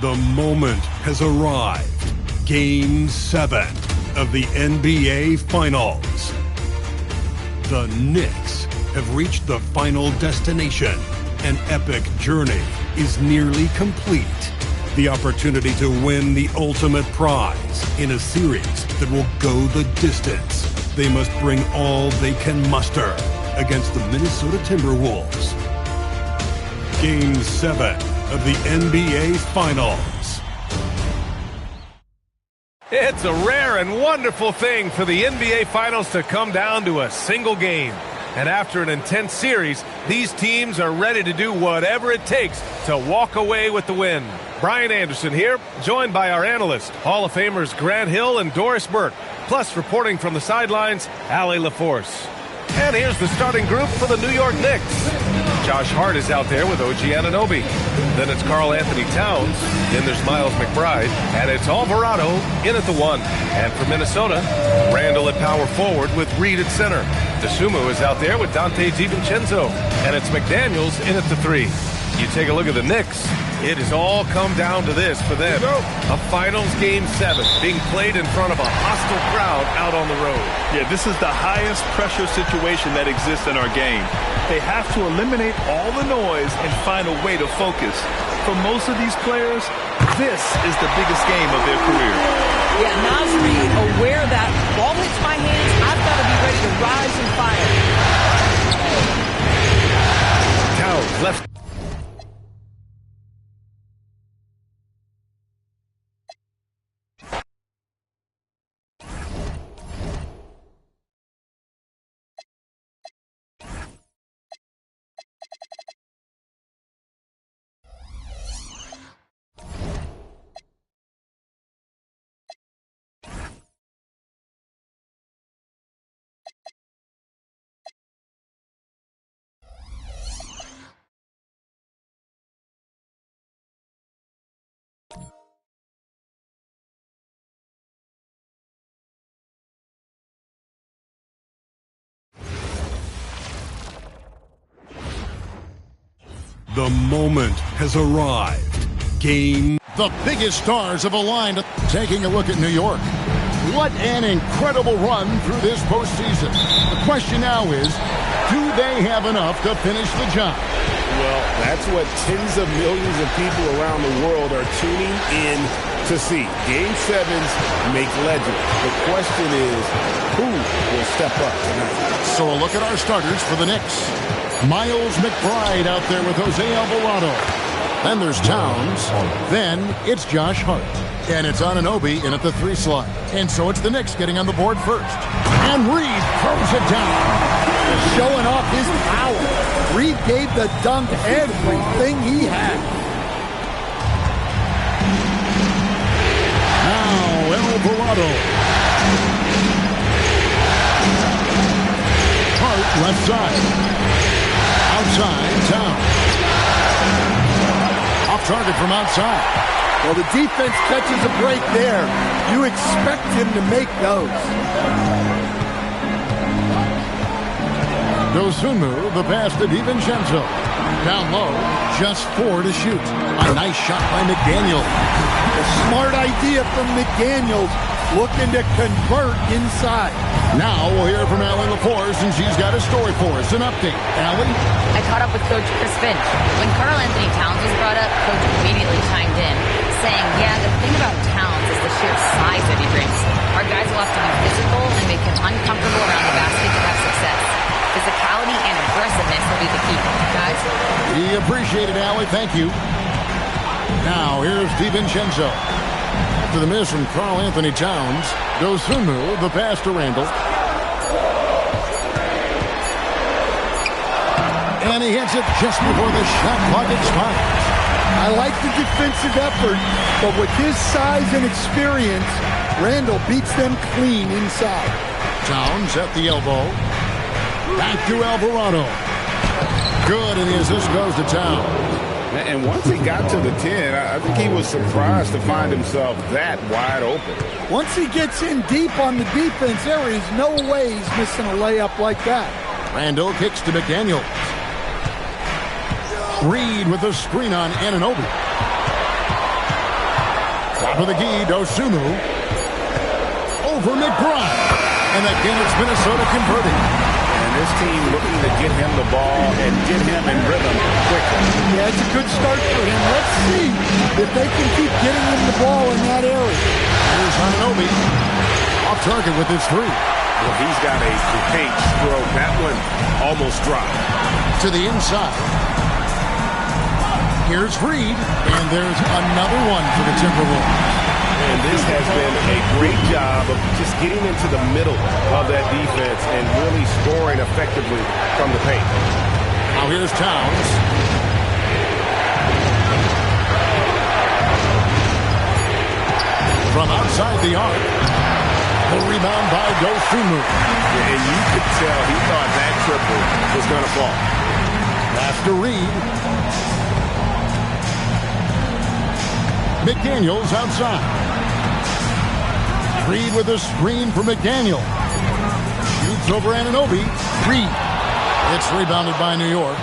The moment has arrived. Game 7 of the NBA Finals. The Knicks have reached the final destination. An epic journey is nearly complete. The opportunity to win the ultimate prize in a series that will go the distance. They must bring all they can muster against the Minnesota Timberwolves. Game 7 of the NBA Finals. It's a rare and wonderful thing for the NBA Finals to come down to a single game. And after an intense series, these teams are ready to do whatever it takes to walk away with the win. Brian Anderson here, joined by our analysts, Hall of Famers Grant Hill and Doris Burke, plus reporting from the sidelines, Allie LaForce. And here's the starting group for the New York Knicks. Josh Hart is out there with OG Anunoby. Then it's Karl Anthony Towns. Then there's Miles McBride. And it's Alvarado in at the 1. And for Minnesota, Randall at power forward with Reed at center. DeSumo is out there with Dante DiVincenzo. And it's McDaniels in at the 3. You take a look at the Knicks, it has all come down to this for them. A Finals Game 7 being played in front of a hostile crowd out on the road. Yeah, this is the highest pressure situation that exists in our game. They have to eliminate all the noise and find a way to focus. For most of these players, this is the biggest game of their career. Yeah, Nasri aware that ball hits my hands, I've got to be ready to rise and fire. Towns left. The moment has arrived. Game. The biggest stars have aligned. Taking a look at New York. What an incredible run through this postseason. The question now is, do they have enough to finish the job? Well, that's what tens of millions of people around the world are tuning in to see. Game 7s make legends. The question is, who will step up tonight? So a look at our starters for the Knicks. Miles McBride out there with Jose Alvarado. Then there's Towns. Then it's Josh Hart. And it's Anunoby in at the 3 slot. And so it's the Knicks getting on the board first. And Reed throws it down. Showing off his power. Reed gave the dunk everything he had. Now Alvarado. Hart left side. Outside, Towns. Off target from outside. Well, the defense catches a break there. You expect him to make those. DeSumo, the pass to DiVincenzo. Down low, just 4 to shoot. A nice shot by McDaniels. A smart idea from McDaniels, looking to convert inside. Now we'll hear from Allie LaForce, and she's got a story for us. An update. Allie? I caught up with Coach Chris Finch. When Karl Anthony Towns was brought up, Coach immediately chimed in, saying, yeah, the thing about Towns is the sheer size that he brings. Our guys will have to be physical and make him uncomfortable around the basket to have success. Physicality and aggressiveness will be the key, guys. We appreciate it, Allie. Thank you. Now, here's DiVincenzo. After the miss from Karl Anthony Towns, DeSumo, the pass to Randall. And he hits it just before the shot clock expires. I like the defensive effort, but with his size and experience, Randall beats them clean inside. Towns at the elbow. Back to Alvarado. Good, and the assist goes to Towns. And once he got to the 10, I think he was surprised to find himself that wide open. Once he gets in deep on the defense, there is no way he's missing a layup like that. Randall kicks to McDaniels. Reed with the screen on Anunoby. Top of the key, Dosunmu. Over McBride. And again, it's Minnesota converting. And this team looking to get him the ball and get him in rhythm quickly. Yeah, it's a good start for him. Let's see if they can keep getting him the ball in that area. Here's Anunoby. Off target with his three. Well, he's got a paint stroke. That one almost dropped. To the inside. Here's Reed. And there's another one for the Timberwolves. And this has been a great job of just getting into the middle of that defense and really scoring effectively from the paint. Now here's Towns. From outside the arc. The rebound by Dosunmu. And you could tell he thought that triple was going to fall. Pass to Reed. McDaniels outside. Reed with a screen for McDaniel. Shoots over Anunoby. Reed. It's rebounded by New York.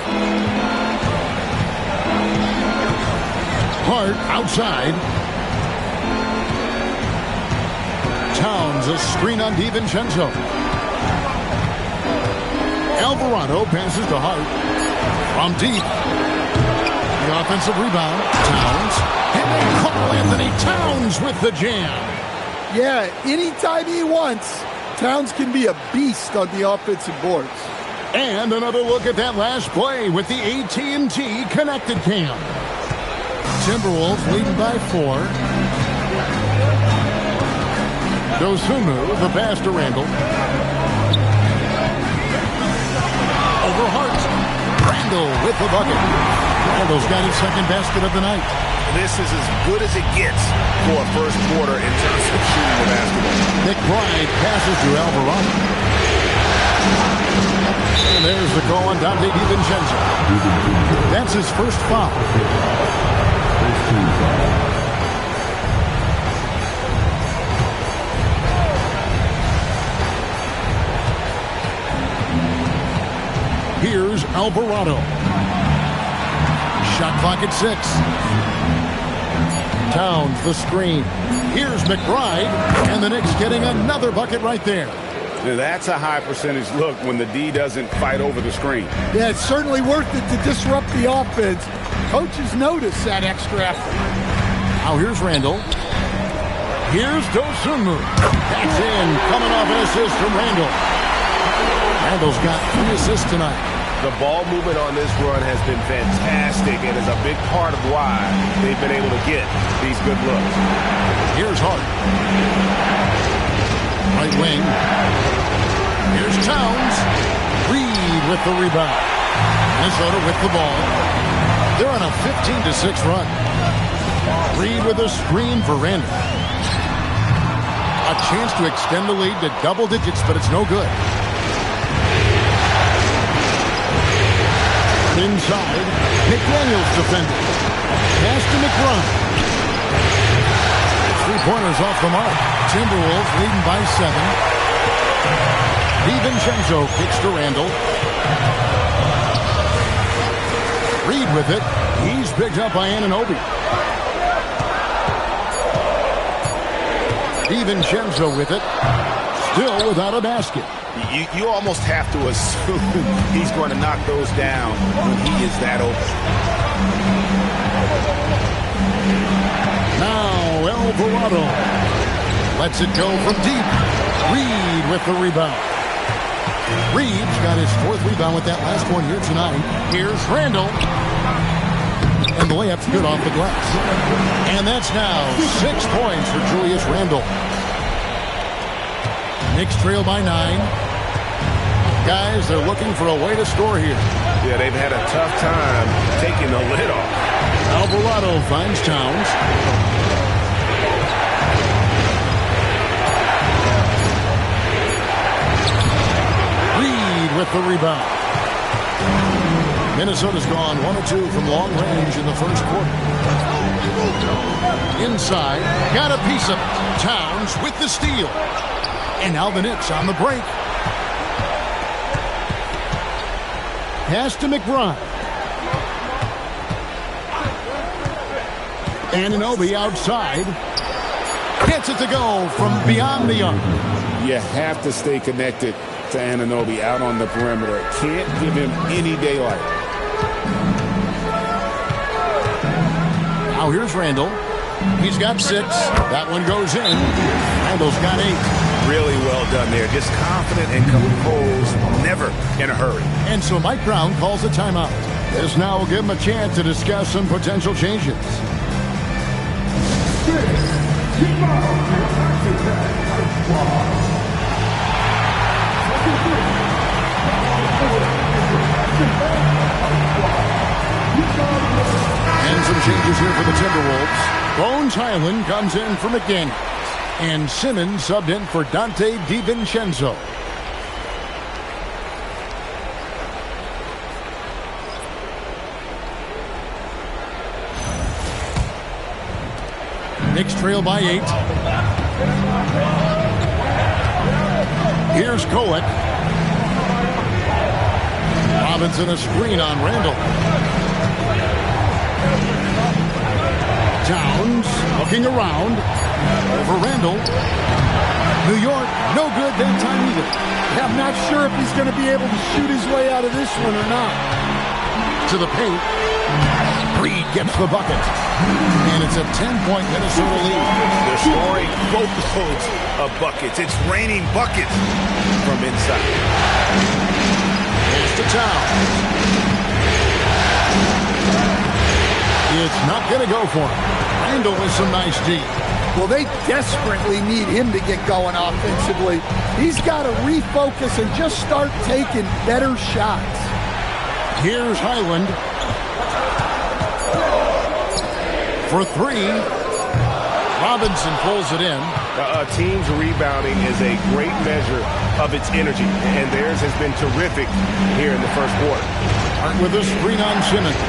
Hart outside. Towns a screen on DiVincenzo. Alvarado passes to Hart. From deep. The offensive rebound. Towns. And then Karl Anthony Towns with the jam. Yeah, anytime he wants, Towns can be a beast on the offensive boards. And another look at that last play with the AT&T Connected Cam. Timberwolves leading by 4. Dosunmu, the pass to Randall. Over Hart. Randall with the bucket. Randall's got his second basket of the night. This is as good as it gets for a first quarter in terms of shooting the basketball. McBride passes to Alvarado. And there's the call on Dante DiVincenzo. That's his first foul. Here's Alvarado. Shot clock at 6. Towns, the screen. Here's McBride, and the Knicks getting another bucket right there. Now that's a high percentage look when the D doesn't fight over the screen. Yeah, it's certainly worth it to disrupt the offense. Coaches notice that extra effort. Now here's Randall. Here's Dosunmu. That's in, coming off an assist from Randall. Randall's got 3 assists tonight. The ball movement on this run has been fantastic and is a big part of why they've been able to get these good looks. Here's Hart. Right wing. Here's Towns. Reed with the rebound. Minnesota with the ball. They're on a 15-6 run. Reed with a screen for Randall. A chance to extend the lead to double digits, but it's no good. Inside, McDaniels defending. Pass to McBride. 3-pointers off the mark. Timberwolves leading by 7. DiVincenzo kicks to Randall. Reed with it. He's picked up by Anunoby. DiVincenzo with it. Still without a basket. You almost have to assume he's going to knock those down when he is that open. Now Alvarado lets it go from deep. Reed with the rebound. Reed's got his 4th rebound with that last one here tonight. Here's Randall. And the layup's good off the glass. And that's now 6 points for Julius Randall. Knicks trail by 9. Guys, they're looking for a way to score here. Yeah, they've had a tough time taking the lid off. Alvarado finds Towns. Reed with the rebound. Minnesota's gone 1 of 2 from long range in the first quarter. Inside, got a piece of it. Towns with the steal. And now the Knicks on the break. Pass to McBride. Anunoby outside. Gets it to go from beyond the arc. You have to stay connected to Anunoby out on the perimeter. Can't give him any daylight. Now here's Randall. He's got 6. That one goes in. Randall's got 8. Really well done there. Just confident and composed, never in a hurry. And so Mike Brown calls a timeout. This now will give him a chance to discuss some potential changes. And some changes here for the Timberwolves. Bones Highland comes in for McDaniels. And Simmons subbed in for Dante DiVincenzo. Knicks trail by 8. Here's Kolek. Robinson a screen on Randall. Towns looking around. Over Randall. New York, no good that time either. Yeah, I'm not sure if he's going to be able to shoot his way out of this one or not. To the paint. Reed gets the bucket. And it's a 10-point Minnesota lead. They're scoring boatloads of buckets. It's raining buckets from inside. It's to Towns. It's not going to go for him. Randall with some nice D. Well, they desperately need him to get going offensively. He's got to refocus and just start taking better shots. Here's Highland. For 3. Robinson pulls it in. A team's rebounding is a great measure of its energy, and theirs has been terrific here in the first quarter. Hart with a screen on Simmons.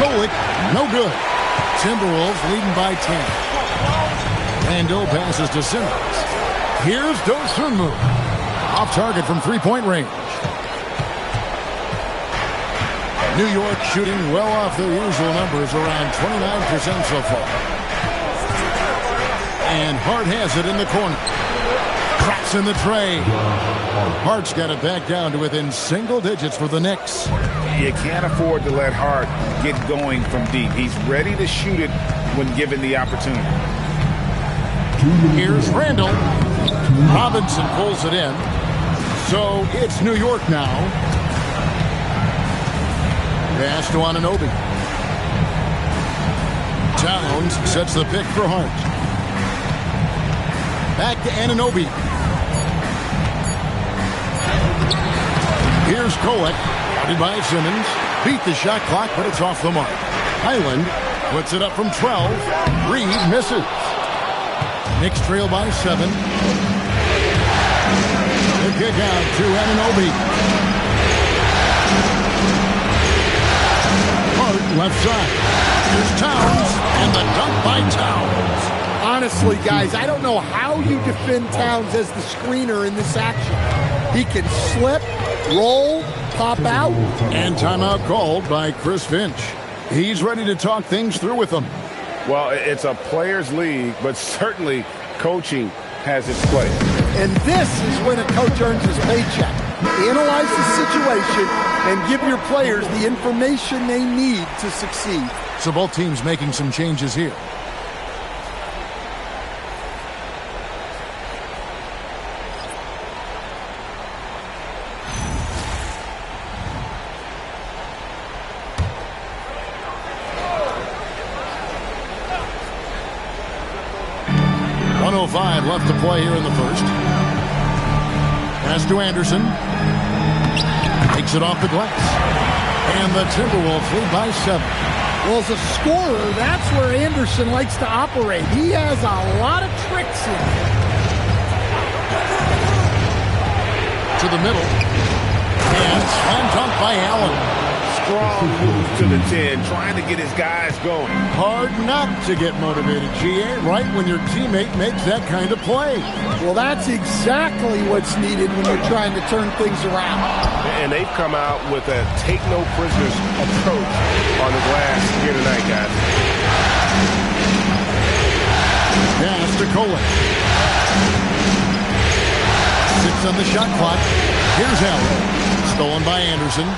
Kolek, no good. Timberwolves leading by 10. Randall passes to Simmons. Here's Dosunmu. Off target from three-point range. New York shooting well off their usual numbers, around 29% so far. And Hart has it in the corner. Cracks in the tray. Hart's got it back down to within single digits for the Knicks. You can't afford to let Hart get going from deep. He's ready to shoot it when given the opportunity. Here's Randall. Robinson pulls it in. So it's New York now. Pass to Anunoby. Towns sets the pick for Hart. Back to Anunoby. Here's Kolek. Guarded by Simmons. Beat the shot clock, but it's off the mark. Highland puts it up from 12. Reed misses. Knicks trail by 7. The kick out to Anunoby. Hart left side. Here's Towns, and the dunk by Towns. Honestly, guys, I don't know how you defend Towns as the screener in this action. He can slip, roll, pop out. And timeout called by Chris Finch. He's ready to talk things through with them. Well, it's a players' league, but certainly coaching has its place. And this is when a coach earns his paycheck. Analyze the situation and give your players the information they need to succeed. So both teams making some changes here. Left to play here in the first. Pass to Anderson. Takes it off the glass. And the Timberwolves lead by 7. Well, as a scorer, that's where Anderson likes to operate. He has a lot of tricks in him. To the middle. And slam dunk by Allen. Strong move to the 10, trying to get his guys going. Hard not to get motivated, GA, right when your teammate makes that kind of play. Well, that's exactly what's needed when you're trying to turn things around. And they've come out with a take-no-prisoners approach on the glass here tonight, guys. to Colin. 6 on the shot clock. Here's Allen. Stolen by Anderson.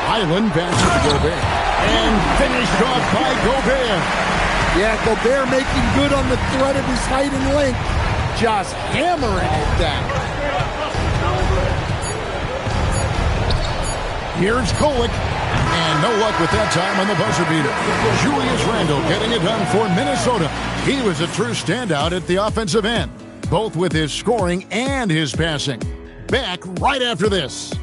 Highland passes to Gobert. And finished off by Gobert. Yeah, Gobert making good on the threat of his height and length. Just hammering it down. Here's Kolek. And no luck with that time on the buzzer beater. Julius Randle getting it done for Minnesota. He was a true standout at the offensive end, both with his scoring and his passing. Back right after this.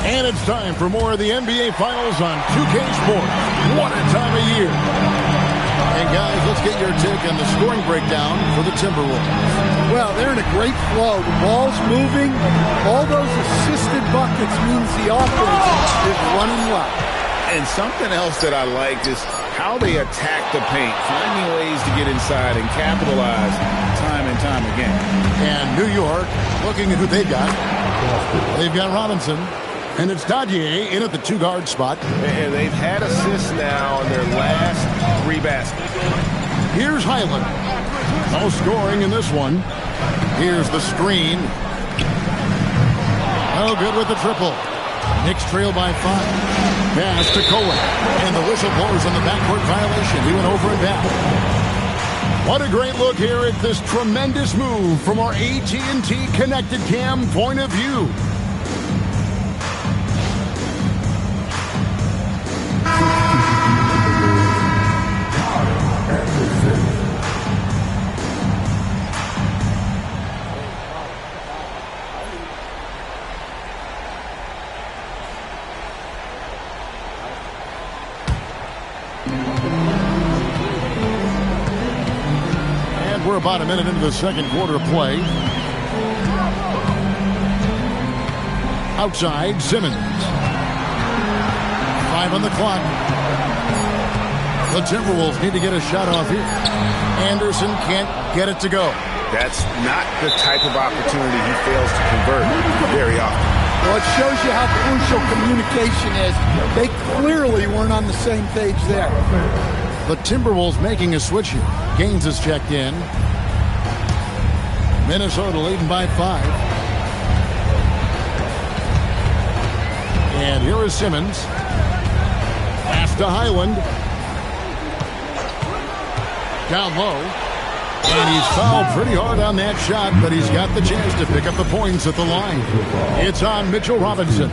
And it's time for more of the NBA Finals on 2K Sports. What a time of year. And guys, let's get your take on the scoring breakdown for the Timberwolves. Well, they're in a great flow. The ball's moving. All those assisted buckets means the offense is running well. And something else that I like is how they attack the paint, finding ways to get inside and capitalize time and time again. And New York, looking at who they've got. They've got Robinson. And it's Dadier in at the 2-guard spot. And they've had assists now in their last 3 baskets. Here's Highland. No scoring in this one. Here's the screen. No good with the triple. Knicks trail by 5. Pass to Cohen. And the whistle blows on the backcourt violation. He went over and back. What a great look here at this tremendous move from our AT&T Connected Cam point of view. We're about a minute into the second quarter play. Outside, Simmons. 5 on the clock. The Timberwolves need to get a shot off here. Anderson can't get it to go. That's not the type of opportunity he fails to convert very often. Well, it shows you how crucial communication is. They clearly weren't on the same page there. The Timberwolves making a switch here. Gaines is checked in. Minnesota leading by 5. And here is Simmons. Pass to Highland. Down low. And he's fouled pretty hard on that shot, but he's got the chance to pick up the points at the line. It's on Mitchell Robinson.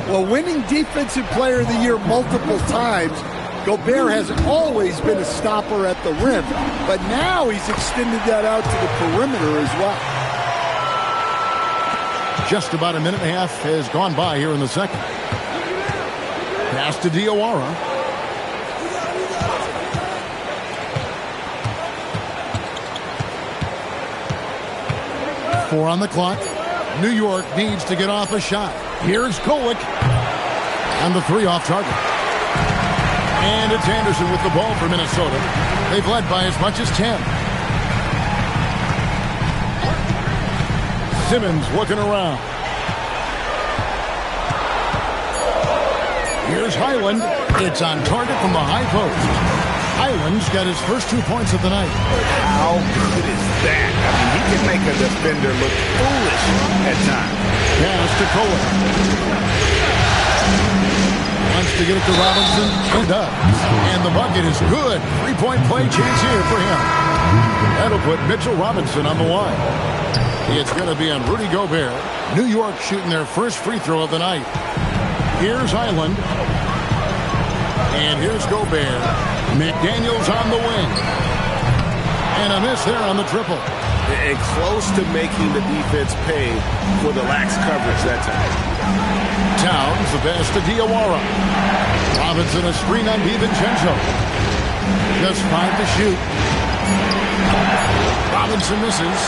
Well, winning Defensive Player of the Year multiple times, Gobert has always been a stopper at the rim, but now he's extended that out to the perimeter as well. Just about a minute and a half has gone by here in the second. Pass to Diawara. Four on the clock. New York needs to get off a shot. Here's Kolek. And the 3 off target. And it's Anderson with the ball for Minnesota. They've led by as much as 10. Simmons looking around. Here's Highland. It's on target from the high post. Highland's got his first 2 points of the night. How good is that? I mean, he can make a defender look foolish at times. Pass to Cohen. Wants to get it to Robinson. He does. And the bucket is good. 3-point play chance here for him. That'll put Mitchell Robinson on the line. It's going to be on Rudy Gobert. New York shooting their first free throw of the night. Here's Highland. And here's Gobert. McDaniels on the wing. And a miss there on the triple. And close to making the defense pay for the lax coverage that time. Towns, the pass to Diawara. Robinson, a screen on DiVincenzo. Just 5 to shoot. Robinson misses.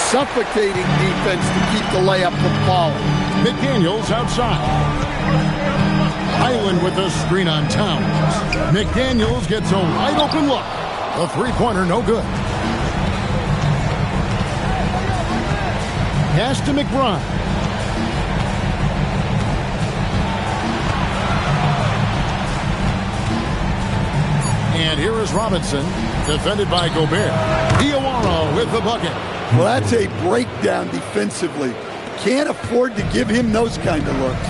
Suffocating defense to keep the layup from falling. McDaniels outside. Highland with the screen on Towns. McDaniels gets a wide open look. The three-pointer, no good. Pass to McBride. And here is Robinson, defended by Gobert. Diawara with the bucket. Well, that's a breakdown defensively. Can't afford to give him those kind of looks.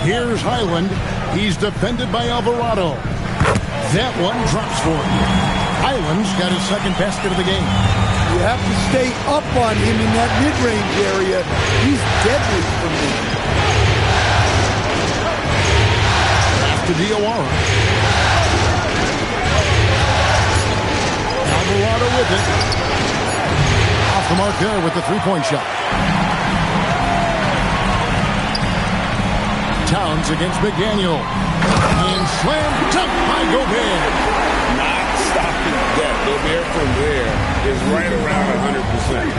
Here's Highland. He's defended by Alvarado. That one drops for him. Highland's got his second basket of the game. You have to stay up on him in that mid-range area. He's deadly from there. To Diawara. Alvarado with it. Off the mark there with the three-point shot. Towns against McDaniel. And slam dunk by Gobert. Not stopping that. Gobert from there is right around 100%.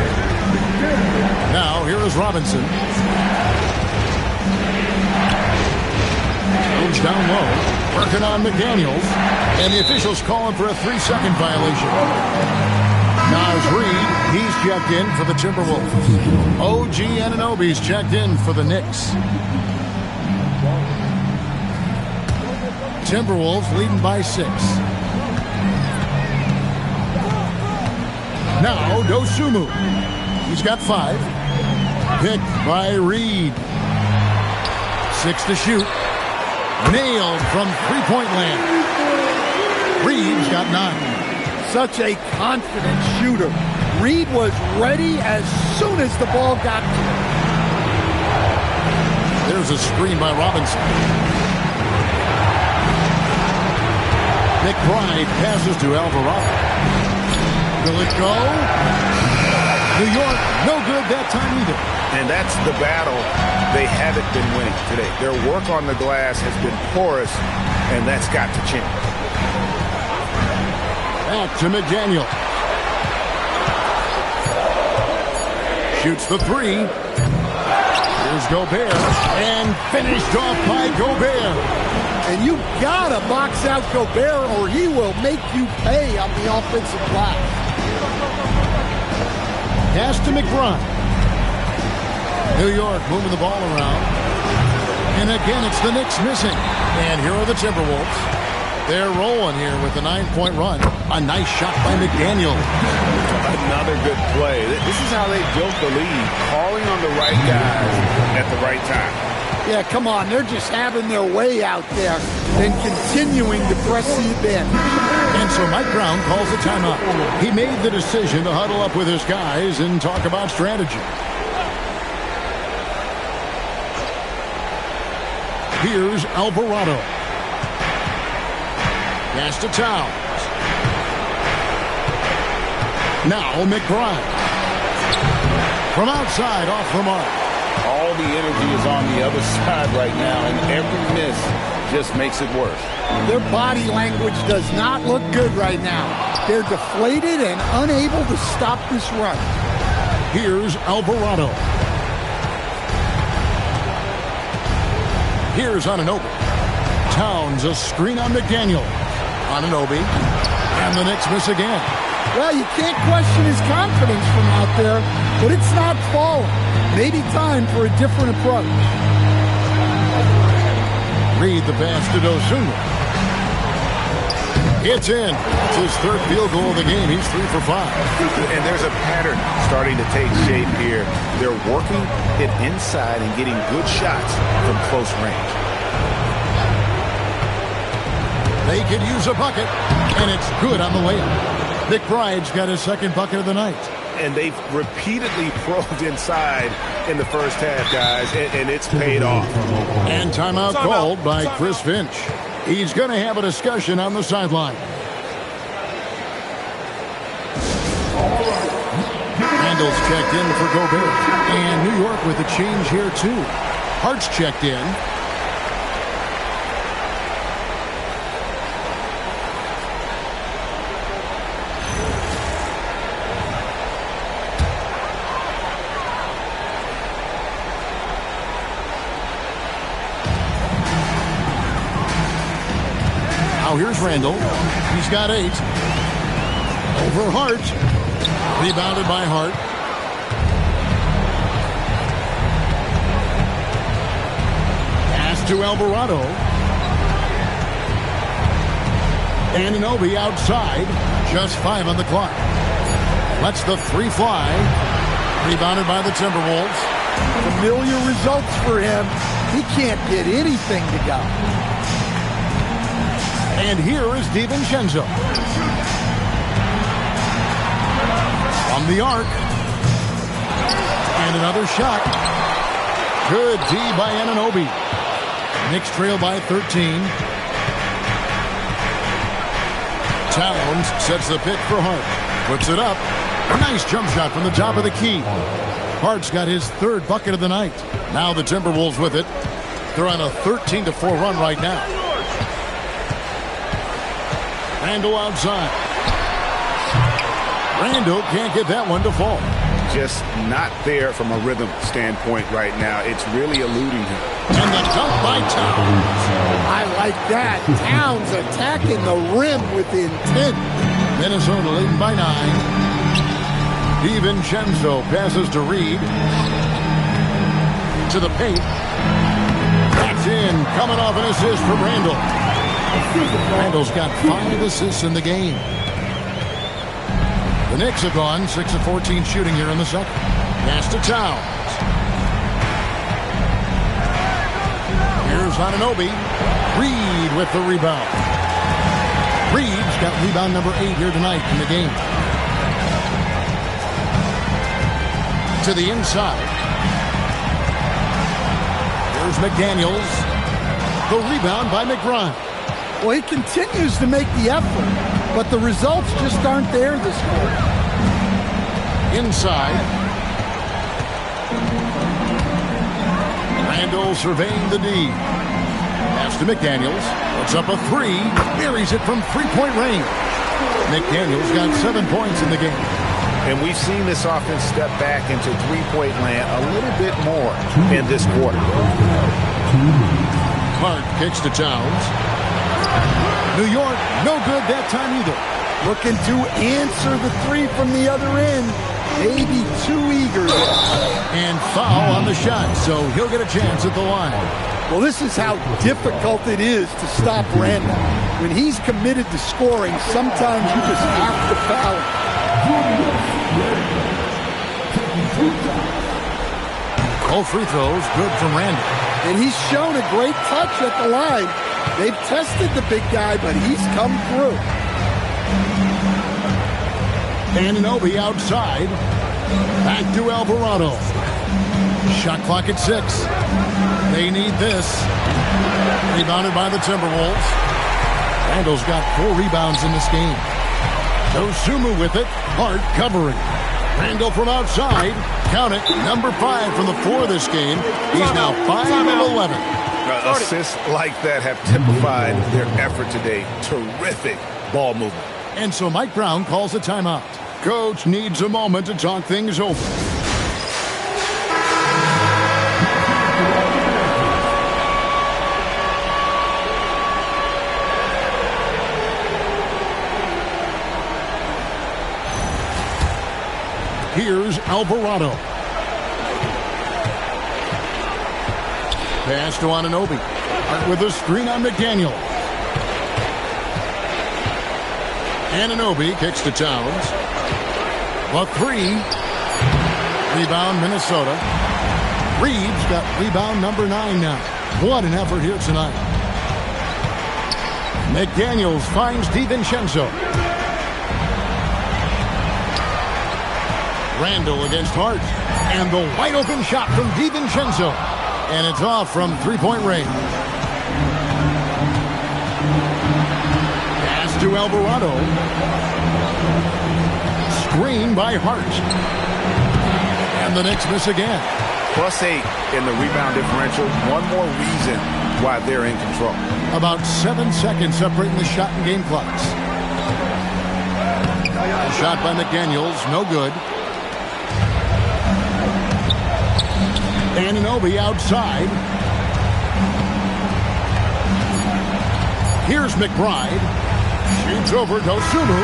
Now here is Robinson. Down low, working on McDaniels, and the officials calling for a 3-second violation. Naz Reid, he's checked in for the Timberwolves. OG Anunoby's checked in for the Knicks. Timberwolves leading by 6. Now Dosunmu. He's got 5. Picked by Reid. 6 to shoot. Nailed from three-point land. Reid's got 9. Such a confident shooter. Reid was ready as soon as the ball got to him. There's a screen by Robinson. McBride passes to Alvarado. Will it go? New York, no good that time either. And that's the battle they haven't been winning today. Their work on the glass has been porous, and that's got to change. Back to McDaniel. Shoots the 3. Here's Gobert. And finished off by Gobert. And you gotta box out Gobert or he will make you pay on the offensive glass. Pass to McBride. New York moving the ball around. And again, it's the Knicks missing. And here are the Timberwolves. They're rolling here with a 9-point run. A nice shot by McDaniel. Another good play. This is how they built the lead. Calling on the right guys at the right time. Yeah, come on. They're just having their way out there and continuing to press the advantage. And so Mike Brown calls a timeout. He made the decision to huddle up with his guys and talk about strategy. Here's Alvarado. Pass to Towns. Now McBride. From outside, off the mark. All the energy is on the other side right now, and every miss just makes it worse. Their body language does not look good right now. They're deflated and unable to stop this run. Here's Alvarado. Here's Anunoby. Towns, a screen on McDaniel. Anunoby. And the Knicks miss again. Well, you can't question his confidence from out there, but it's not falling. Maybe time for a different approach. Reid the pass to Dosunmu. It's in. It's his third field goal of the game. He's 3 for 5. And there's a pattern starting to take shape here. They're working it inside and getting good shots from close range. They could use a bucket, and it's good on the layup. McBride's got his second bucket of the night. And they've repeatedly probed inside in the first half, guys, and it's paid off. And timeout called by Chris Finch. He's going to have a discussion on the sideline. Randall's checked in for Gobert. And New York with a change here, too. Hart's checked in. Now here's Randall. He's got 8. Over Hart. Rebounded by Hart. Pass to Alvarado. Anunoby outside. Just 5 on the clock. Lets the 3 fly. Rebounded by the Timberwolves. Familiar results for him. He can't get anything to go. And here is DiVincenzo. From the arc. And another shot. Good D by Anunoby. Knicks trail by 13. Towns sets the pick for Hart. Puts it up. A nice jump shot from the top of the key. Hart's got his 3rd bucket of the night. Now the Timberwolves with it. They're on a 13-4 run right now. Randall outside. Randall can't get that one to fall. Just not there from a rhythm standpoint right now. It's really eluding him. And the dunk by Towns. I like that. Towns attacking the rim with intent. Minnesota leading by 9. DiVincenzo passes to Reed. To the paint. That's in. Coming off an assist from Randall. Randall's got 5 assists in the game. The Knicks have gone 6 of 14 shooting here in the second. Pass to Towns. Here's Anunoby. Reed with the rebound. Reed's got rebound number 8 here tonight in the game. To the inside. Here's McDaniels. The rebound by McBride. Well, he continues to make the effort, but the results just aren't there this quarter. Inside. Randall surveying the D. Pass to McDaniels. Puts up a 3. Buries it from 3-point range. McDaniels got 7 points in the game. And we've seen this offense step back into 3-point land a little bit more in this quarter. Clark kicks to Towns. New York, no good that time either. Looking to answer the 3 from the other end. Maybe too eager. And foul on the shot, so he'll get a chance at the line. Well, this is how difficult it is to stop Randall. When he's committed to scoring, sometimes you just have to foul him. All free throws good from Randall. And he's shown a great touch at the line. They've tested the big guy, but he's come through. Anunoby outside. Back to Alvarado. Shot clock at 6. They need this. Rebounded by the Timberwolves. Randall's got 4 rebounds in this game. Dosunmu with it. Hart covering. Randall from outside. Count it. Number 5 from the floor this game. He's now 5 of 11. Assists like that have typified their effort today. Terrific ball movement. And so Mike Brown calls a timeout. Coach needs a moment to talk things over. Here's Alvarado. Pass to Anunoby. With a screen on McDaniel. Anunoby kicks to Towns. A 3. Rebound Minnesota. Reed's got rebound number 9 now. What an effort here tonight. McDaniels finds DiVincenzo. Randall against Hart. And the wide open shot from DiVincenzo. And it's off from 3-point range. Pass to Alvarado. Screen by Hart. And the Knicks miss again. +8 in the rebound differential. One more reason why they're in control. About 7 seconds separating the shot and game clocks. A shot by McDaniels, no good. Anunoby outside. Here's McBride. Shoots over Dosunmu.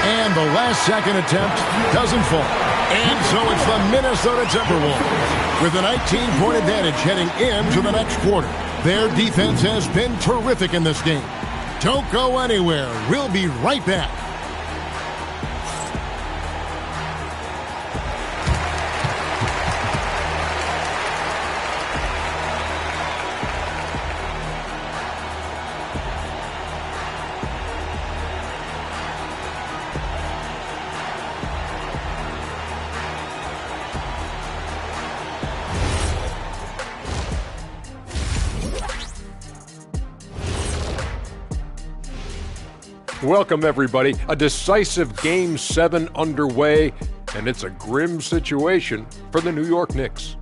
And the last-second attempt doesn't fall. And so it's the Minnesota Timberwolves with a 19-point advantage heading into the next quarter. Their defense has been terrific in this game. Don't go anywhere. We'll be right back. Welcome, everybody. A decisive Game 7 underway, and it's a grim situation for the New York Knicks.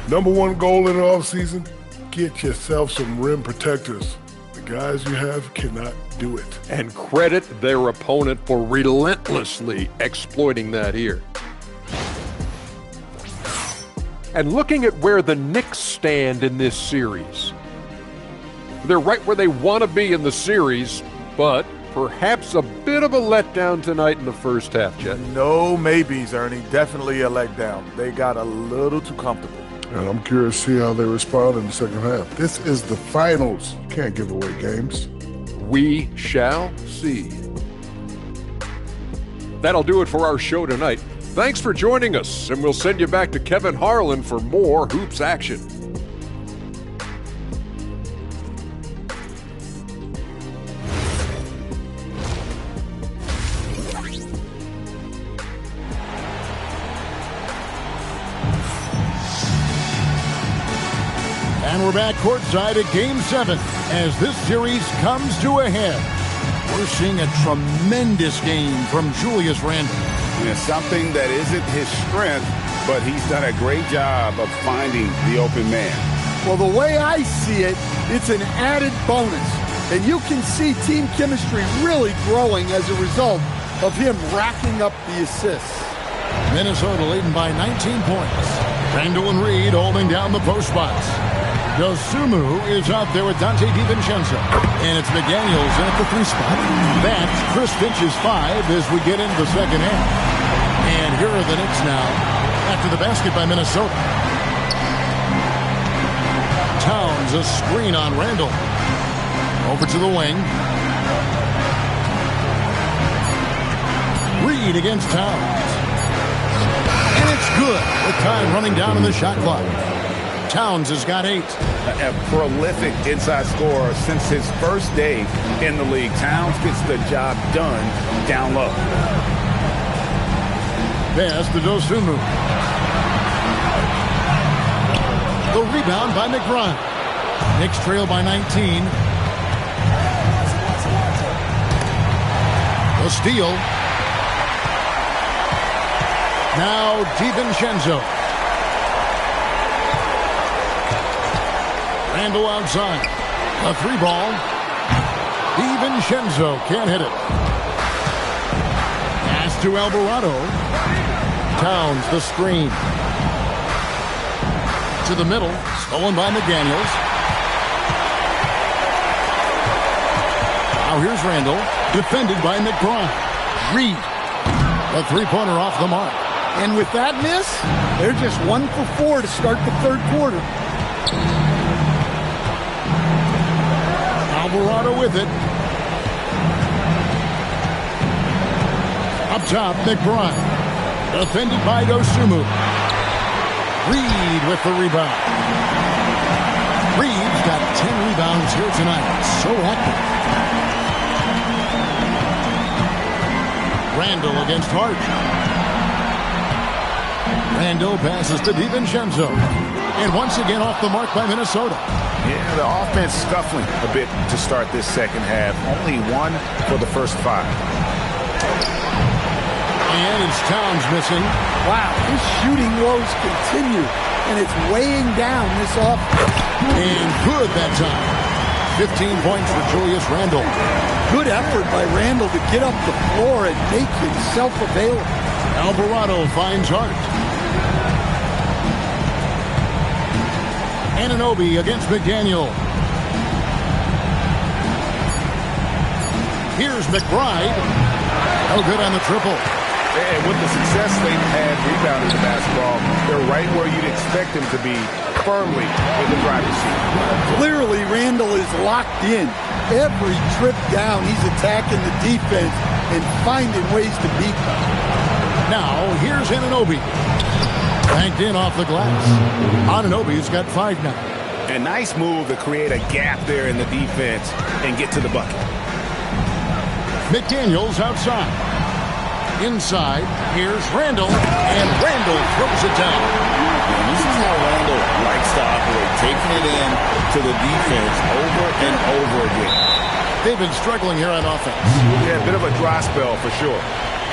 Number one goal in the offseason, get yourself some rim protectors. The guys you have cannot do it. And credit their opponent for relentlessly exploiting that here. And looking at where the Knicks stand in this series, they're right where they want to be in the series, but perhaps a bit of a letdown tonight in the first half, Jet. No maybes, Ernie. Definitely a letdown. They got a little too comfortable. And I'm curious to see how they respond in the second half. This is the finals. You can't give away games. We shall see. That'll do it for our show tonight. Thanks for joining us, and we'll send you back to Kevin Harlan for more hoops action. And we're back courtside at Game 7 as this series comes to a head. We're seeing a tremendous game from Julius Randle. It's something that isn't his strength, but he's done a great job of finding the open man. Well, the way I see it, it's an added bonus. And you can see team chemistry really growing as a result of him racking up the assists. Minnesota leading by 19 points. Randle and Reed holding down the post spots. Dosunmu is out there with Dante DiVincenzo. And it's McDaniels in at the 3 spot. That's Chris Finch's 5 as we get into the second half. And here are the Knicks now after the basket by Minnesota. Towns a screen on Randle. Over to the wing. Reed against Towns. And it's good with time running down on the shot clock. Towns has got 8. A prolific inside scorer since his first day in the league. Towns gets the job done down low. Pass to Dosunmu. The rebound by McBride. Knicks trail by 19. The steal. Now DiVincenzo. Randle outside. A 3 ball. DiVincenzo can't hit it. Pass to Alvarado. Towns the screen. To the middle. Stolen by McDaniels. Now here's Randle. Defended by McBride. Reed. A 3-pointer off the mark. And with that miss, they're just 1 for 4 to start the third quarter. Alvarado with it. Up top, McBride. Defended by Dosunmu. Reed with the rebound. Reed's got 10 rebounds here tonight. So active. Randle against Hart. Randle passes to DiVincenzo. And once again off the mark by Minnesota. Yeah, the offense scuffling a bit to start this second half. Only 1 for the first 5. And it's Towns missing. Wow, his shooting woes continue. And it's weighing down this offense. And good that time. 15 points for Julius Randle. Good effort by Randle to get up the floor and make himself available. Alvarado finds Hart. Anunoby against McDaniel. Here's McBride. No good on the triple. And with the success they've had rebounding the basketball, they're right where you'd expect them to be, firmly in the driver's seat. Clearly, Randall is locked in. Every trip down, he's attacking the defense and finding ways to beat them. Now, here's Anunoby. Banked in off the glass. Anunoby's got 5 now. A nice move to create a gap there in the defense and get to the bucket. McDaniels outside. Inside, here's Randall, and Randall throws it down. And this is how Randall likes to operate, taking it in to the defense over and over again. They've been struggling here on offense. Yeah, a bit of a dry spell for sure.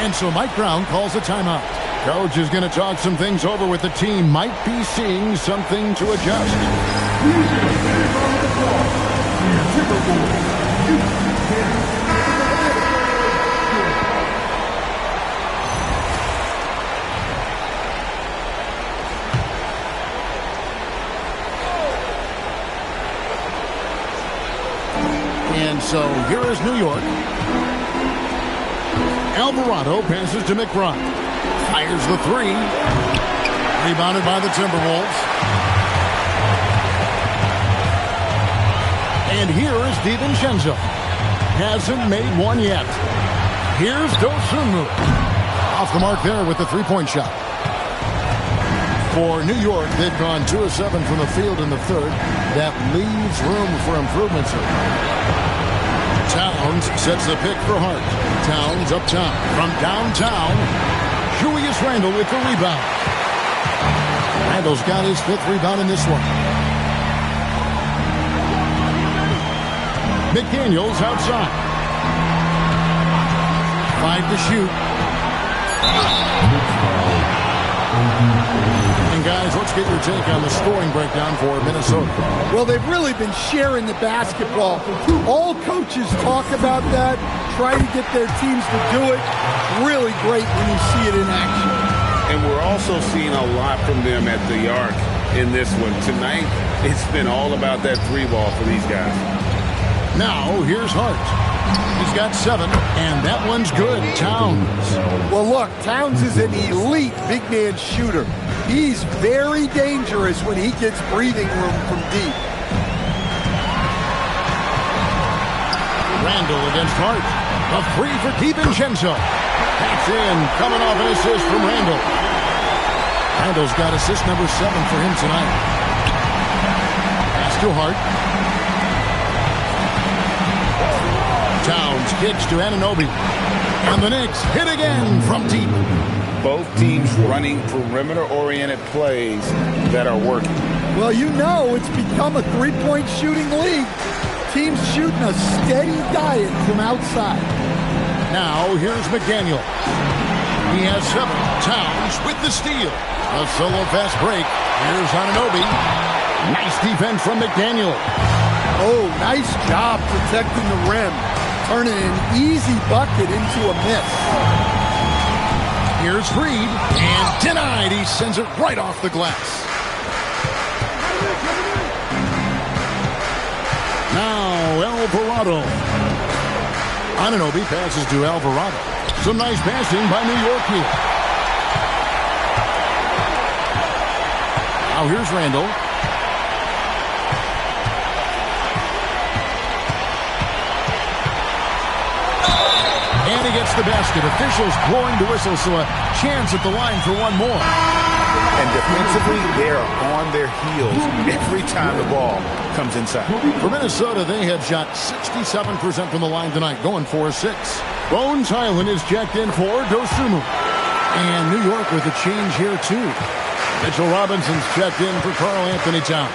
And so Mike Brown calls a timeout. Coach is going to talk some things over with the team. Might be seeing something to adjust. And so here is New York. Alvarado passes to McBride. Fires the 3. Rebounded by the Timberwolves. And here is DiVincenzo. Hasn't made one yet. Here's Dosunmu. Off the mark there with the 3-point shot. For New York, they've gone 2 of 7 from the field in the third. That leaves room for improvements here. Towns sets the pick for Hart. Towns up top from downtown. Julius Randle with the rebound. Randle's got his 5th rebound in this one. McDaniels outside. 5 to shoot. And guys, let's get your take on the scoring breakdown for Minnesota. Well, they've really been sharing the basketball. All coaches talk about that, try to get their teams to do it. Really great when you see it in action. And we're also seeing a lot from them at the arc in this one. Tonight, it's been all about that 3-ball for these guys. Now, here's Hart. He's got 7, and that one's good. Towns. Well, look, Towns is an elite big man shooter. He's very dangerous when he gets breathing room from deep. Randall against Hart. A 3 for DiVincenzo. That's in, coming off an assist from Randall. Randall's got assist number 7 for him tonight. Pass to Hart. Towns kicks to Anunoby. And the Knicks hit again from deep. Both teams running perimeter-oriented plays that are working. Well, you know it's become a 3-point shooting league. Teams shooting a steady diet from outside. Now, here's McDaniel. He has 7. Towns with the steal. A solo fast break. Here's Anunoby. Nice defense from McDaniel. Oh, nice job protecting the rim. Turning an easy bucket into a miss. Here's Reed, and denied. He sends it right off the glass. Now, Alvarado. Anunoby passes to Alvarado. Some nice passing by New York here. Now, here's Randall. And he gets the basket. Officials blowing the whistle, so a chance at the line for one more. And defensively, they are on their heels every time the ball comes inside. For Minnesota, they have shot 67% from the line tonight, going 4-6. Bones Highland is checked in for Dosunmu. And New York with a change here, too. Mitchell Robinson's checked in for Karl Anthony Towns.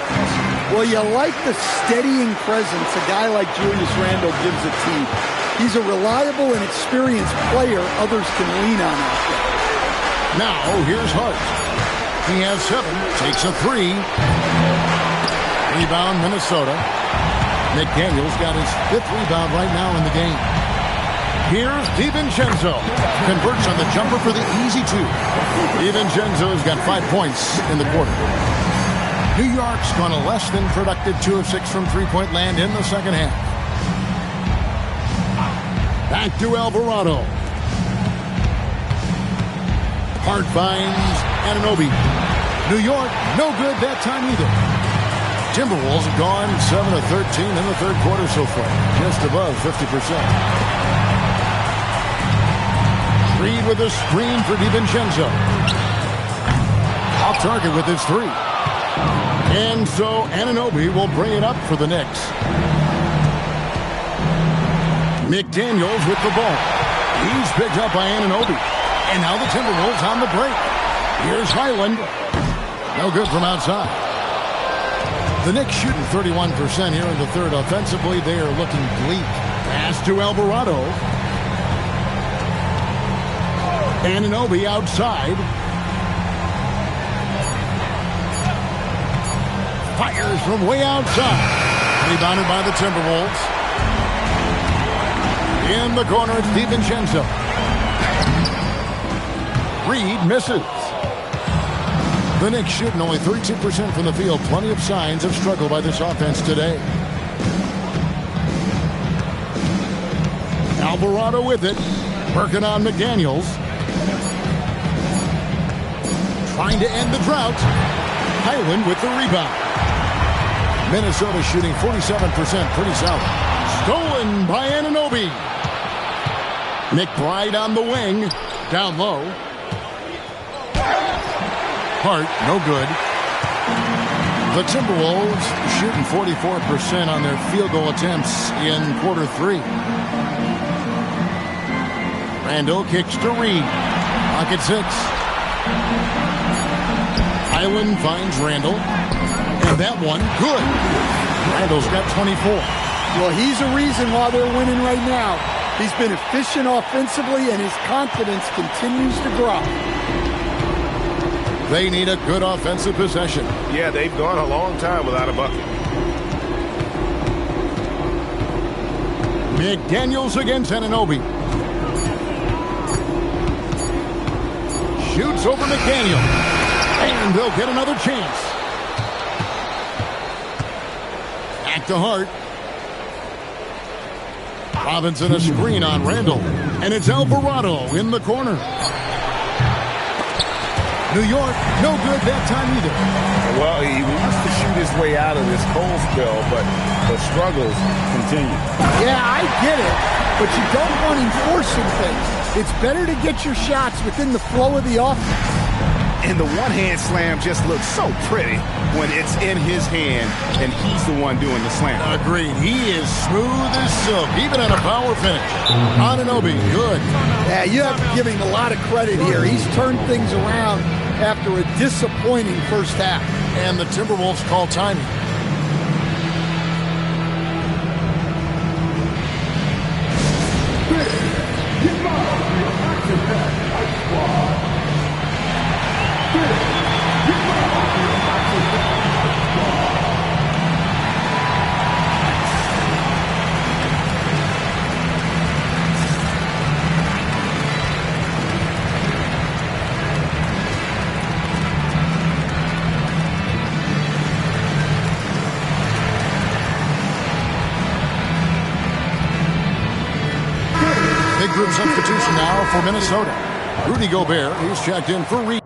Well, you like the steadying presence a guy like Julius Randle gives a team. He's a reliable and experienced player others can lean on. Now, here's Hart. He has 7, takes a 3. Rebound, Minnesota. McDaniel's got his 5th rebound right now in the game. Here's DiVincenzo. Converts on the jumper for the easy 2. DiVincenzo's got 5 points in the quarter. New York's gone a less than productive 2 of 6 from 3-point land in the second half. Back to Alvarado. Hart finds Anunoby. New York, no good that time either. Timberwolves have gone 7 of 13 in the third quarter so far, just above 50%. Reed with a screen for DiVincenzo. Off target with his three. And so Anunoby will bring it up for the Knicks. McDaniels with the ball. He's picked up by Anunoby. And now the Timberwolves on the break. Here's Highland. No good from outside. The Knicks shooting 31% here in the third. Offensively, they are looking bleak. Pass to Alvarado. Anunoby outside. Fires from way outside. Rebounded by the Timberwolves. In the corner, it's DiVincenzo. Reed misses. The Knicks shooting only 32% from the field. Plenty of signs of struggle by this offense today. Alvarado with it. Working on McDaniels. Trying to end the drought. Highland with the rebound. Minnesota shooting 47%. Pretty solid. Stolen by Anunoby. McBride on the wing. Down low. Hart, no good. The Timberwolves shooting 44% on their field goal attempts in quarter three. Randall kicks to Reed. Pocket six. Highland finds Randall. And that one, good. Randall's got 24. Well, he's a reason why they're winning right now. He's been efficient offensively, and his confidence continues to grow. They need a good offensive possession. Yeah, they've gone a long time without a bucket. McDaniels against Anunoby. Shoots over McDaniel. And they'll get another chance. Back to Hart. Robinson a screen on Randall. And it's Alvarado in the corner. New York, no good that time either. Well, he wants to shoot his way out of this cold spell, but the struggles continue. Yeah, I get it, but you don't want him forcing things. It's better to get your shots within the flow of the offense. And the one-hand slam just looks so pretty when it's in his hand and he's the one doing the slam. Agreed. He is smooth as silk, even at a power finish. Anunoby, good. Yeah, you have to give him a lot of credit here. He's turned things around after a disappointing first half. And the Timberwolves call timing. Big group substitution now for Minnesota. Rudy Gobert, he's checked in for Reed.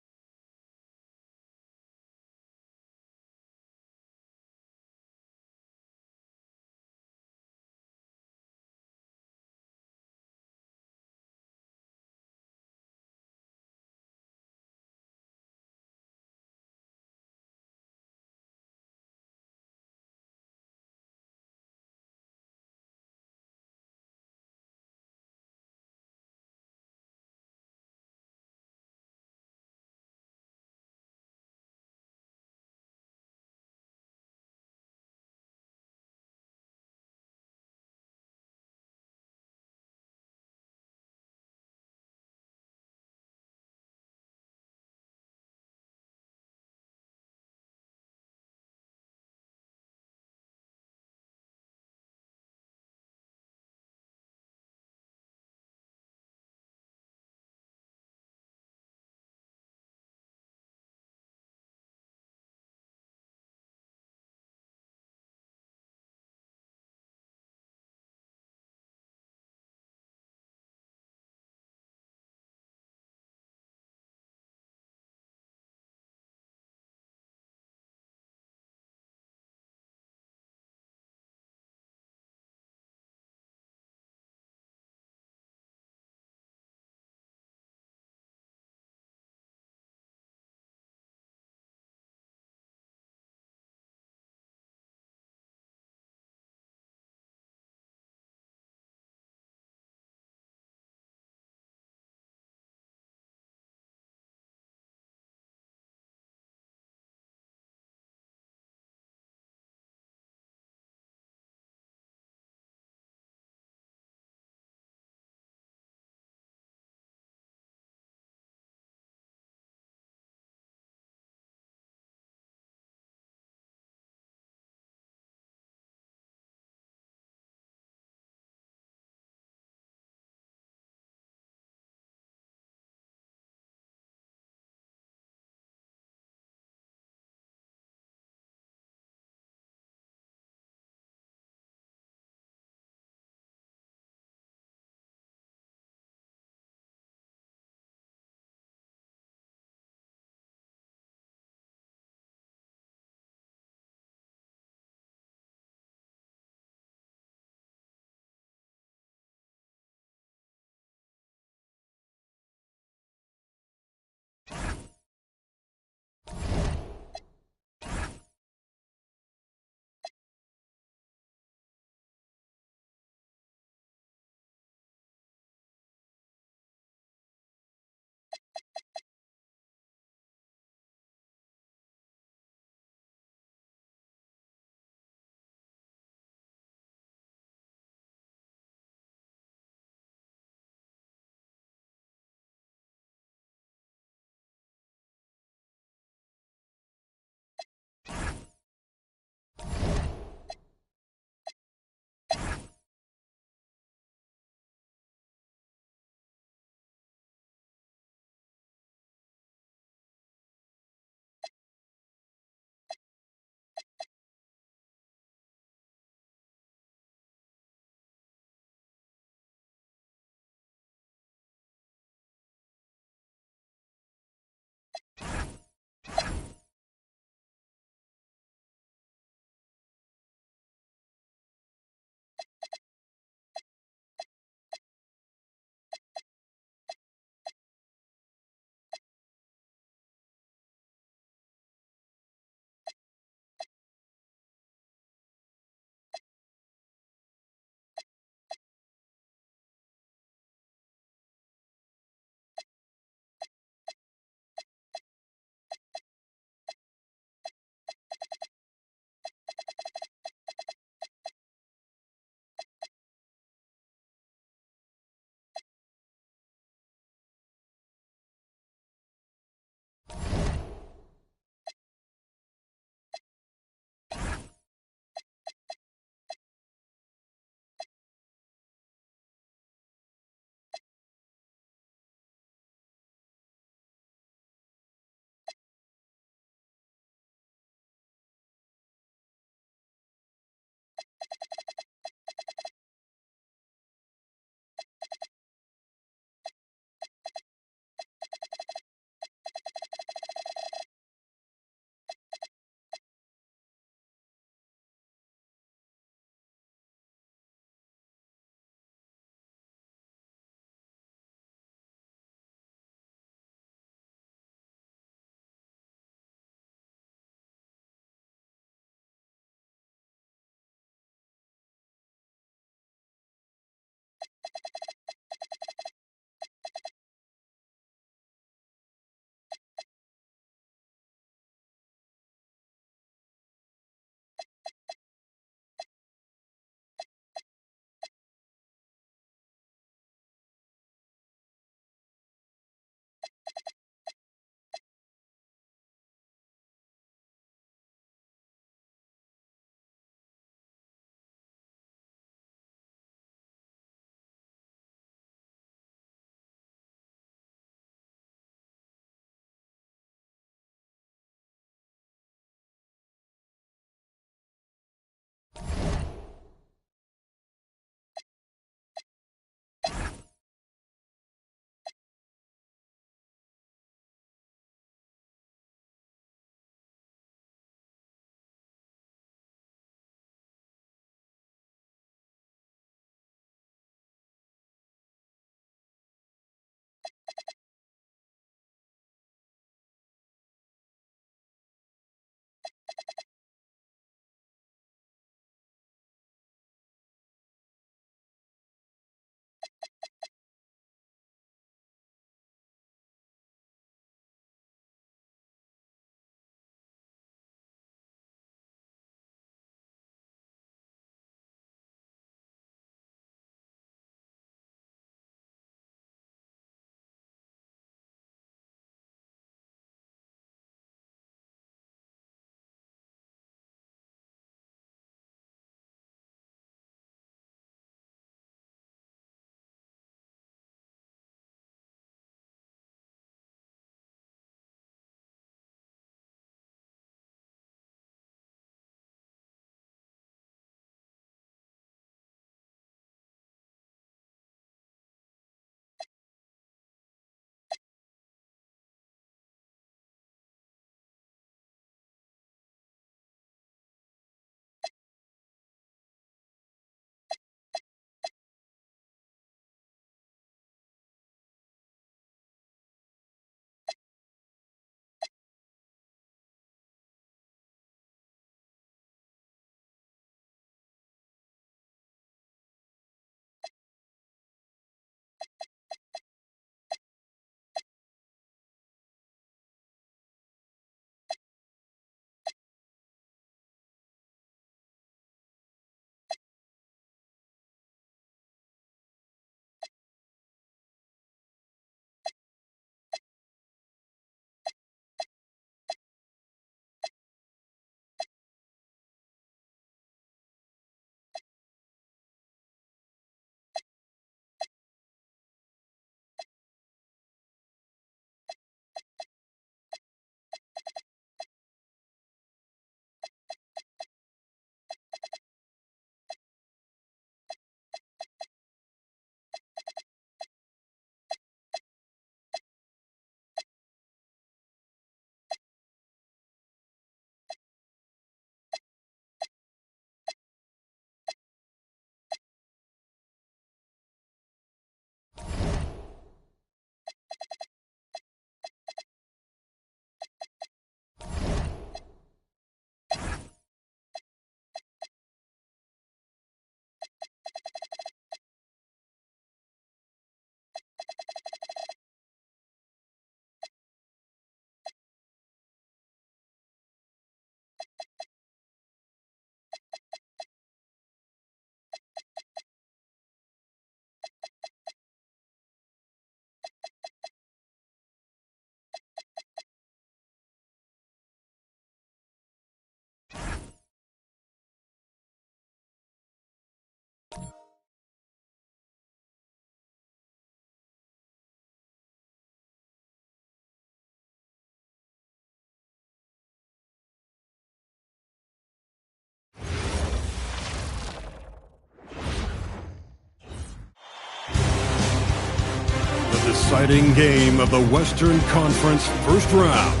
deciding game of the Western Conference first round.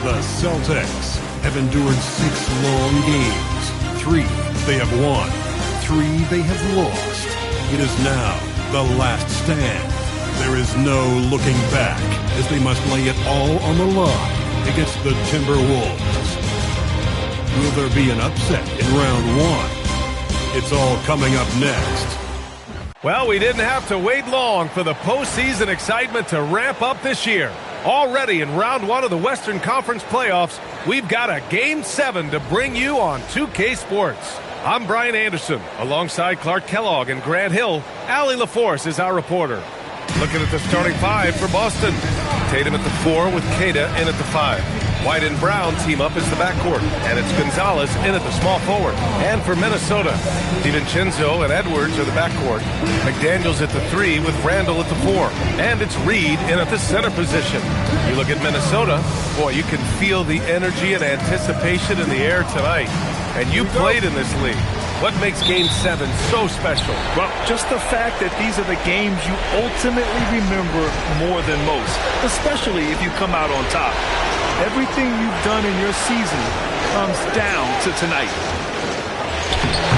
The Celtics have endured 6 long games. 3 they have won. 3 they have lost. It is now the last stand. There is no looking back as they must lay it all on the line against the Timberwolves. Will there be an upset in round 1? It's all coming up next. Well, we didn't have to wait long for the postseason excitement to ramp up this year. Already in round 1 of the Western Conference playoffs, we've got a Game 7 to bring you on 2K Sports. I'm Brian Anderson, alongside Clark Kellogg and Grant Hill. Allie LaForce is our reporter. Looking at the starting 5 for Boston. Tatum at the 4 with Queta in at the 5. White and Brown team up as the backcourt, and it's Gonzalez in at the small forward. And for Minnesota, DiVincenzo and Edwards are the backcourt. McDaniels at the 3 with Randall at the 4. And it's Reed in at the center position. You look at Minnesota, boy, you can feel the energy and anticipation in the air tonight. And you played in this league. What makes Game 7 so special? Well, just the fact that these are the games you ultimately remember more than most, especially if you come out on top. Everything you've done in your season comes down to tonight.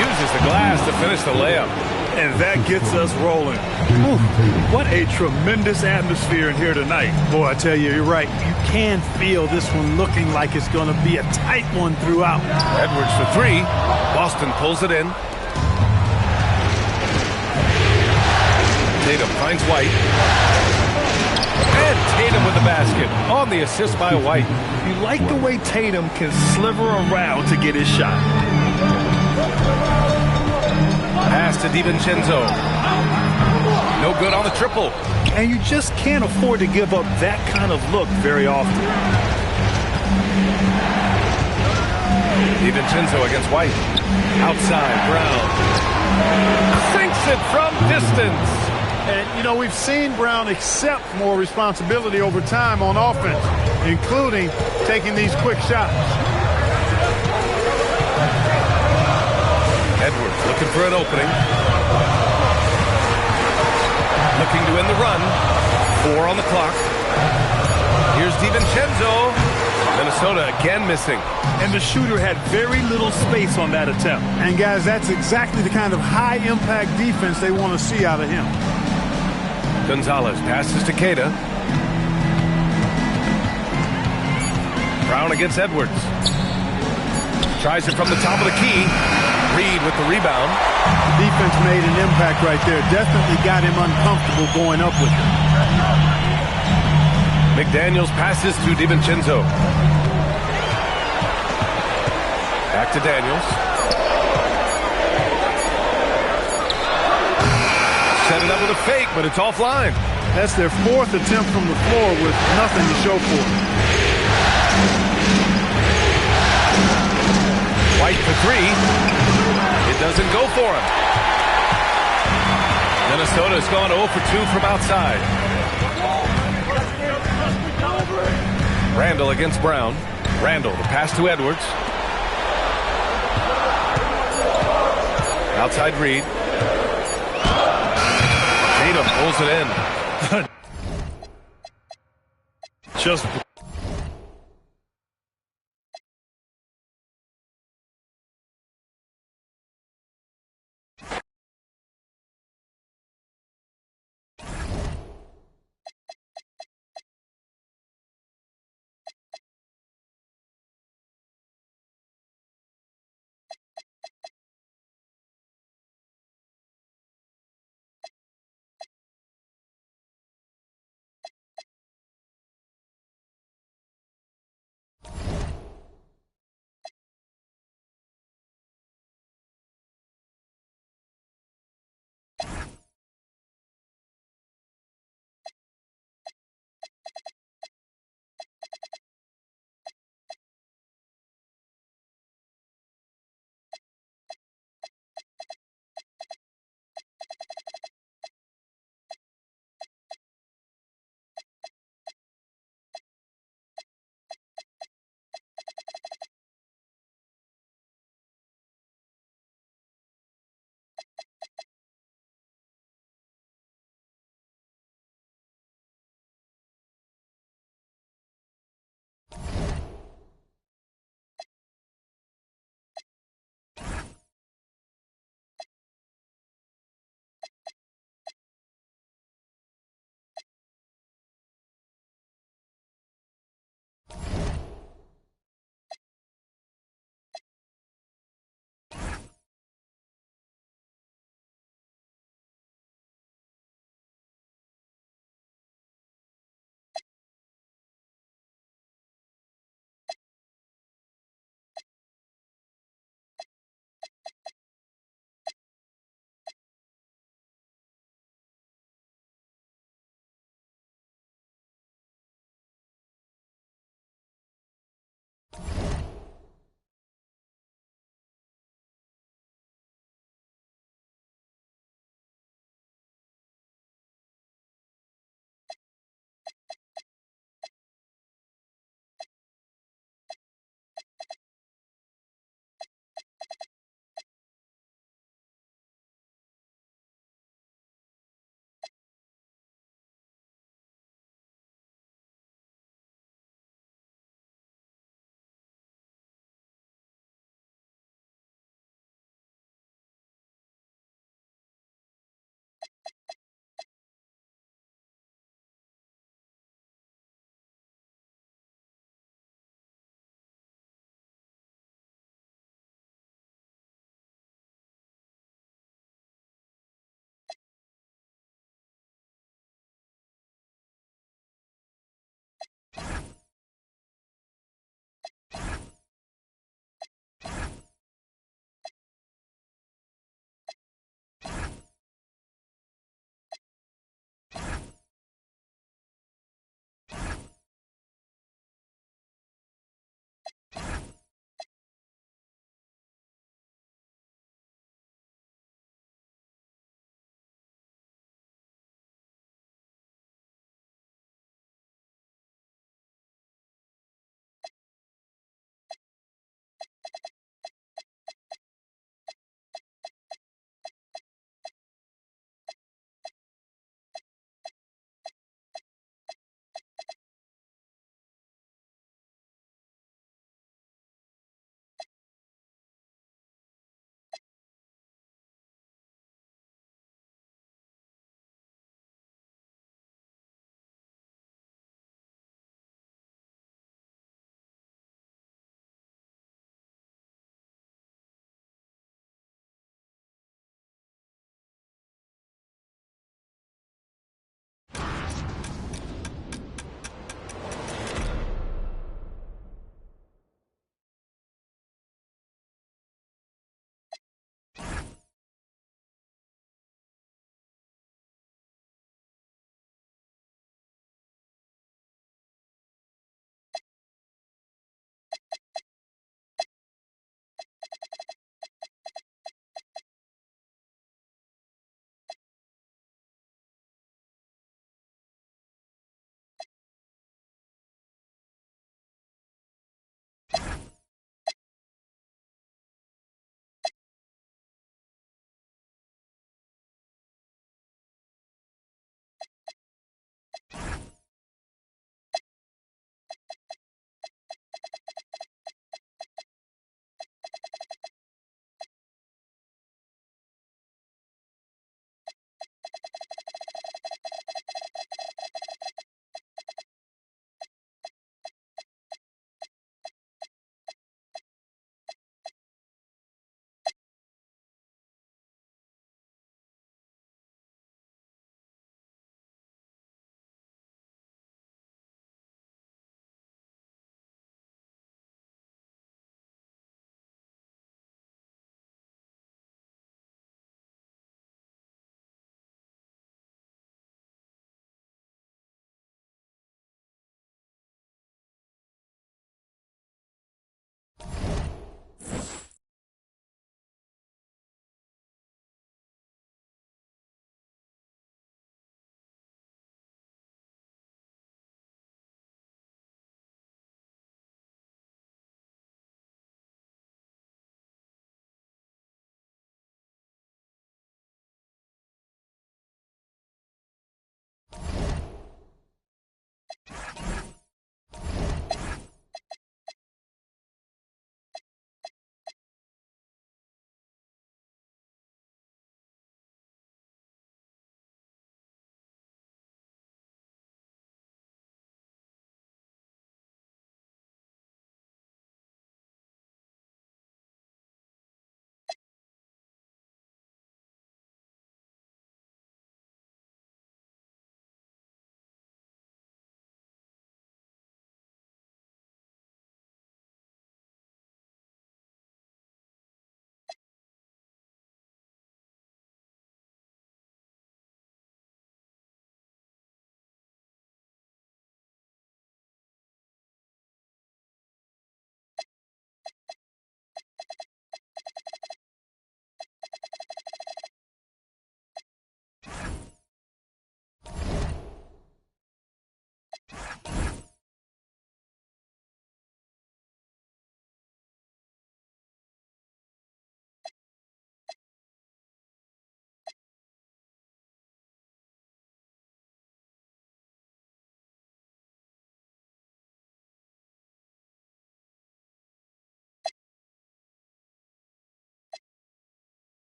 Uses the glass to finish the layup. And that gets us rolling. Ooh, what a tremendous atmosphere in here tonight. Boy, I tell you, you're right. You can feel this one looking like it's going to be a tight one throughout. Edwards for 3. Boston pulls it in. Tatum finds White. And Tatum with the basket on the assist by White. You like the way Tatum can sliver around to get his shot. Pass to DiVincenzo. No good on the triple. And you just can't afford to give up that kind of look very often. DiVincenzo against White. Outside, Brown. Sinks it from distance. And, you know, we've seen Brown accept more responsibility over time on offense, including taking these quick shots. Edwards looking for an opening. Looking to end the run. 4 on the clock. Here's DiVincenzo. Minnesota again missing. And the shooter had very little space on that attempt. And, guys, that's exactly the kind of high-impact defense they want to see out of him. Gonzalez passes to Queta. Brown against Edwards. Tries it from the top of the key. Reed with the rebound. The defense made an impact right there. Definitely got him uncomfortable going up with it. McDaniels passes to DiVincenzo. Back to Daniels. Set it up with a fake, but it's offline. That's their 4th attempt from the floor with nothing to show for it. White for 3. It doesn't go for him. Minnesota's gone 0 for 2 from outside. Randall against Brown. Randall, the pass to Edwards. Outside Reed. Tatum pulls it in. Just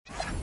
it.